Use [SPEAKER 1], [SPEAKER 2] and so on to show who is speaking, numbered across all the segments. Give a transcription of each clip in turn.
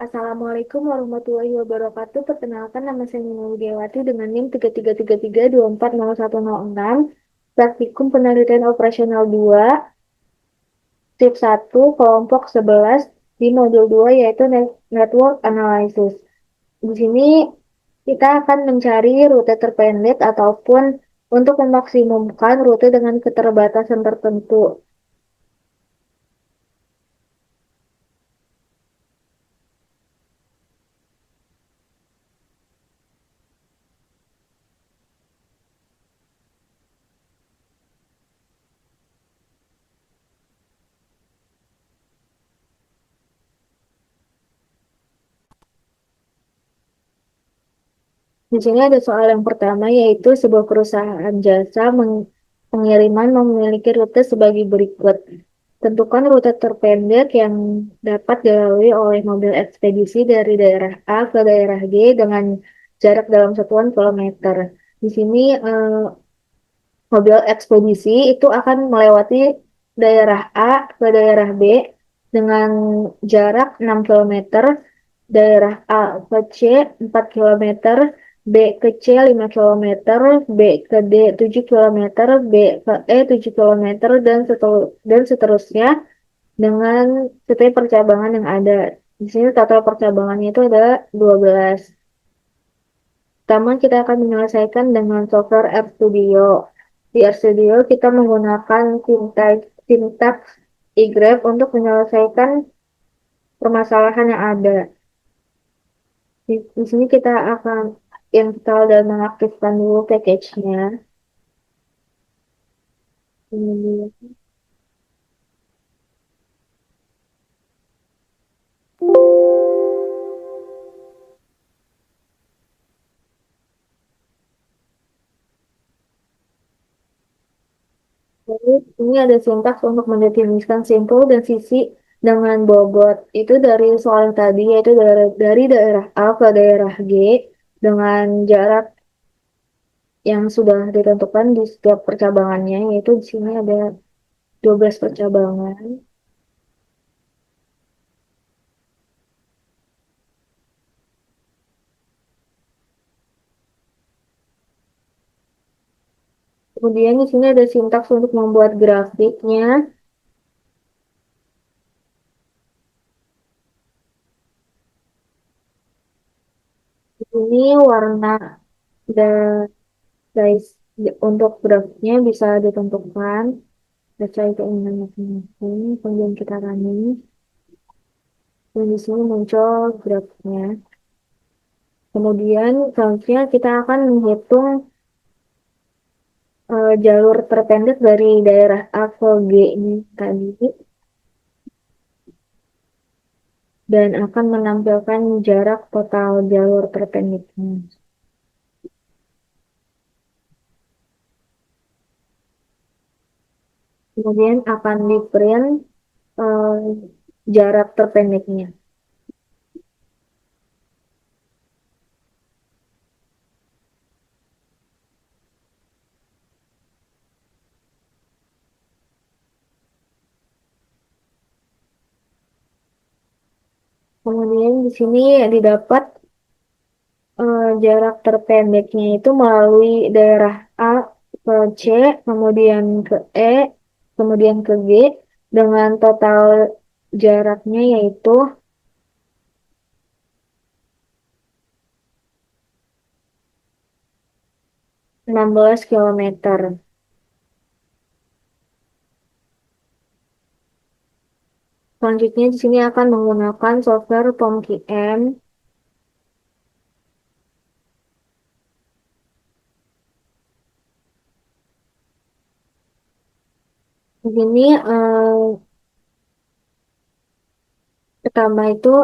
[SPEAKER 1] Assalamualaikum warahmatullahi wabarakatuh. Perkenalkan nama saya Nina Widiawati dengan NIM 3333240106. Praktikum Penelitian Operasional 2, Shift 1, kelompok 11 di modul 2 yaitu Network Analysis. Di sini kita akan mencari rute terpendek ataupun untuk memaksimumkan rute dengan keterbatasan tertentu. Di sini ada soal yang pertama yaitu sebuah perusahaan jasa pengiriman memiliki rute sebagai berikut. Tentukan rute terpendek yang dapat dilalui oleh mobil ekspedisi dari daerah A ke daerah B dengan jarak dalam satuan kilometer. Di sini mobil ekspedisi itu akan melewati daerah A ke daerah B dengan jarak 6 kilometer, daerah A ke C 4 kilometer, B ke C 5 kilometer, B ke D 7 kilometer, B ke E 7 kilometer, dan seterusnya dengan setiap percabangan yang ada. Di sini total percabangannya itu ada 12. Pertama, kita akan menyelesaikan dengan software RStudio. Di RStudio, kita menggunakan sintak igrep untuk menyelesaikan permasalahan yang ada. Di sini kita akan install dan mengaktifkan dulu package-nya. Kemudian, ini ada sintaks untuk mendefinisikan simpul dan sisi dengan bobot. Itu dari soal yang tadi, yaitu dari daerah A ke daerah G dengan jarak yang sudah ditentukan di setiap percabangannya, yaitu di sini ada 12 percabangan. Kemudian di sini ada sintaks untuk membuat grafiknya. Di sini warna dan size untuk grafiknya bisa ditentukan sesuai keinginan masing-masing. Kemudian kita running. Dan di sini muncul grafiknya. Kemudian selanjutnya kita akan menghitung jalur terpendek dari daerah A ke G ini tadi. Dan akan menampilkan jarak total jalur terpendeknya. Kemudian akan di-print eh, jarak terpendeknya. Kemudian di sini didapat jarak terpendeknya itu melalui daerah A ke C, kemudian ke E, kemudian ke G, dengan total jaraknya yaitu 16 kilometer. Selanjutnya di sini akan menggunakan software POMQM. Di sini pertama itu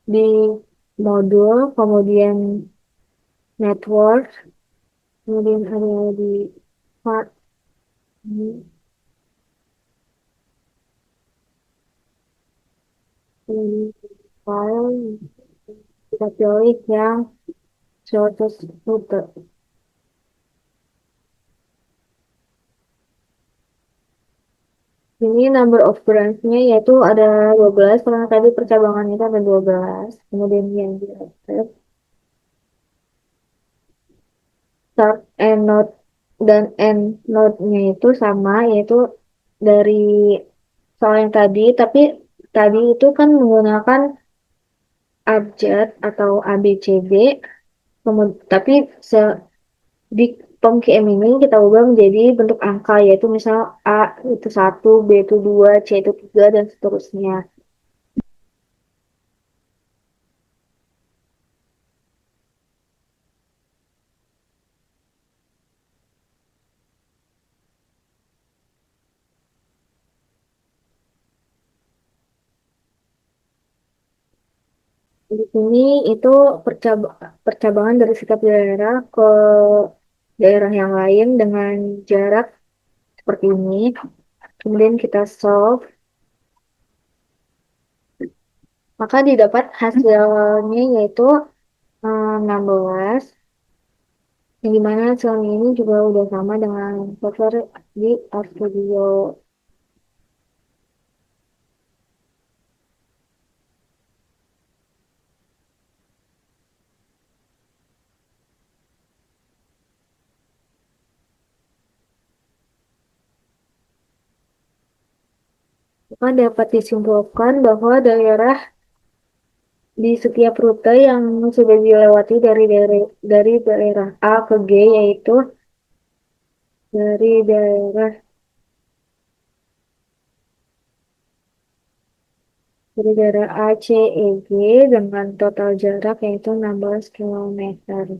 [SPEAKER 1] di modul, kemudian network, kemudian ada di part ini, kemudian file, kita pilih yang shortest route. Ini number of branch-nya yaitu ada 12 karena tadi percabangan itu ada 12. Kemudian yang di atas start and node dan end node-nya itu sama yaitu dari soal yang tadi, tapi tadi itu kan menggunakan abjad atau ABCD, tapi di POM-QM ini kita ubah menjadi bentuk angka, yaitu misal A itu satu, B itu 2, C itu 3, dan seterusnya. Di sini itu percabangan dari setiap daerah ke daerah yang lain dengan jarak seperti ini. Kemudian kita solve, maka didapat hasilnya yaitu 16, yang dimana hasilnya ini juga udah sama dengan software di RStudio. Maka dapat disimpulkan bahwa daerah di setiap rute yang sudah dilewati dari daerah A ke G, yaitu dari daerah dari daerah A, C, E, G dengan total jarak yaitu 16 kilometer.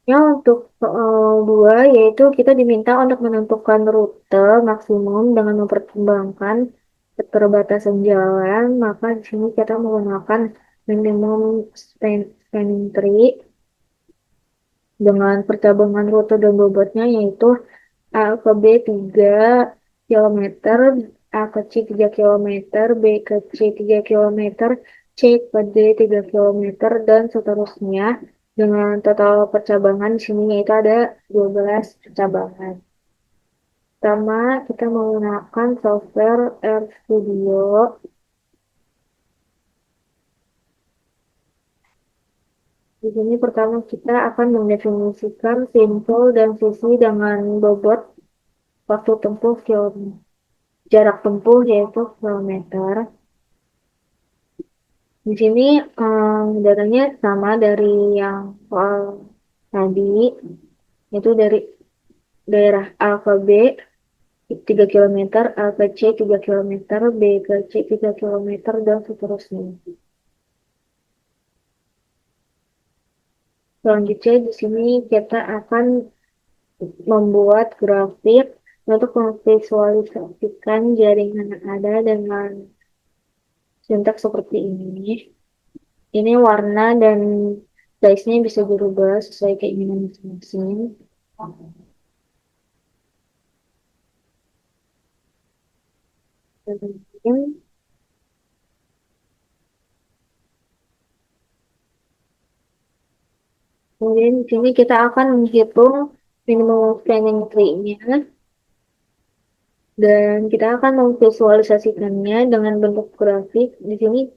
[SPEAKER 1] Ya, untuk soal 2 yaitu kita diminta untuk menentukan rute maksimum dengan mempertimbangkan keterbatasan jalan, maka di sini kita menggunakan minimum spanning tree dengan percabangan rute dan bobotnya yaitu A ke B 3 kilometer, A ke C 3 kilometer, B ke C 3 kilometer, C ke D 3 kilometer, dan seterusnya dengan total percabangan di sini yaitu ada 12 percabangan. Pertama, kita menggunakan software RStudio. Di sini pertama kita akan mendefinisikan simpul dan sisi dengan bobot waktu tempuh jarak tempuh yaitu kilometer. Di sini datanya sama dari yang soal tadi, yaitu dari daerah A ke B 3 kilometer, A ke C 3 kilometer, B ke C 3 kilometer, dan seterusnya. Selanjutnya di sini kita akan membuat grafik untuk memvisualisasikan jaringan yang ada dengan sintaks seperti ini. Ini warna dan size-nya bisa berubah sesuai keinginan masing-masing. Kemudian kemudian di sini kita akan menghitung minimum spending tree-nya dan kita akan memvisualisasikannya dengan bentuk grafik. Di sini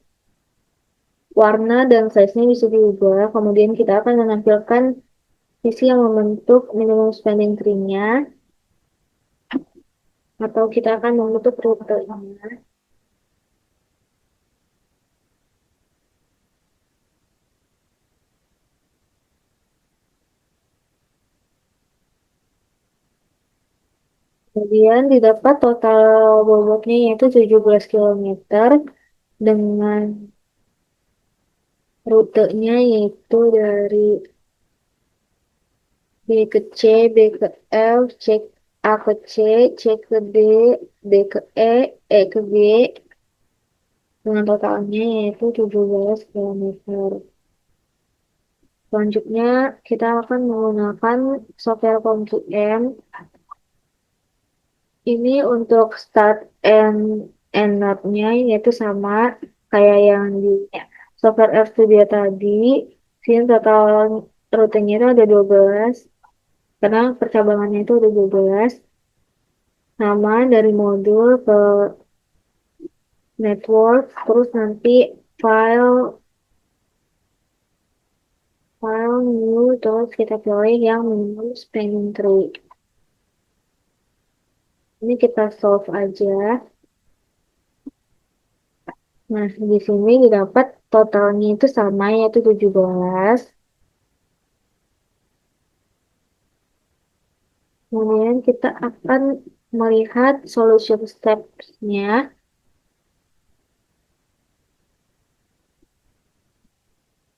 [SPEAKER 1] warna dan size-nya bisa diubah. Kemudian kita akan menampilkan sisi yang membentuk minimum spending tree-nya atau kita akan membentuk rute-nya. Kemudian didapat total bobotnya yaitu 17 kilometer dengan rutenya yaitu dari B ke C, B ke F, A ke C, C ke D, D ke E, E ke G, dengan totalnya yaitu 17 kilometer. Selanjutnya, kita akan menggunakan software ComQM. Ini untuk start and not-nya yaitu sama kayak yang di software RStudio tadi. Sini total rutenya itu ada 12, karena percabangannya itu ada 12. Nama dari modul ke network, terus nanti file file new, terus kita pilih yang minimum spanning tree. Ini kita solve aja. Nah, di sini didapat totalnya itu sama, yaitu 17. Kemudian kita akan melihat solution steps-nya.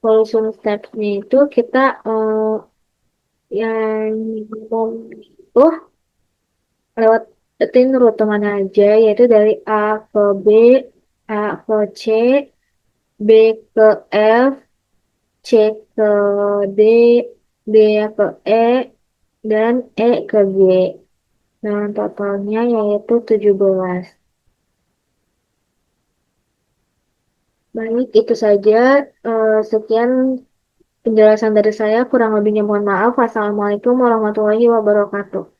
[SPEAKER 1] Solution steps-nya itu kita yang minimum itu lewatin rute mana aja, yaitu dari A ke B, A ke C, B ke F, C ke D, D ke E, dan E ke G. Dan totalnya yaitu 17. Baik, itu saja. Sekian penjelasan dari saya. Kurang lebihnya mohon maaf. Wassalamualaikum warahmatullahi wabarakatuh.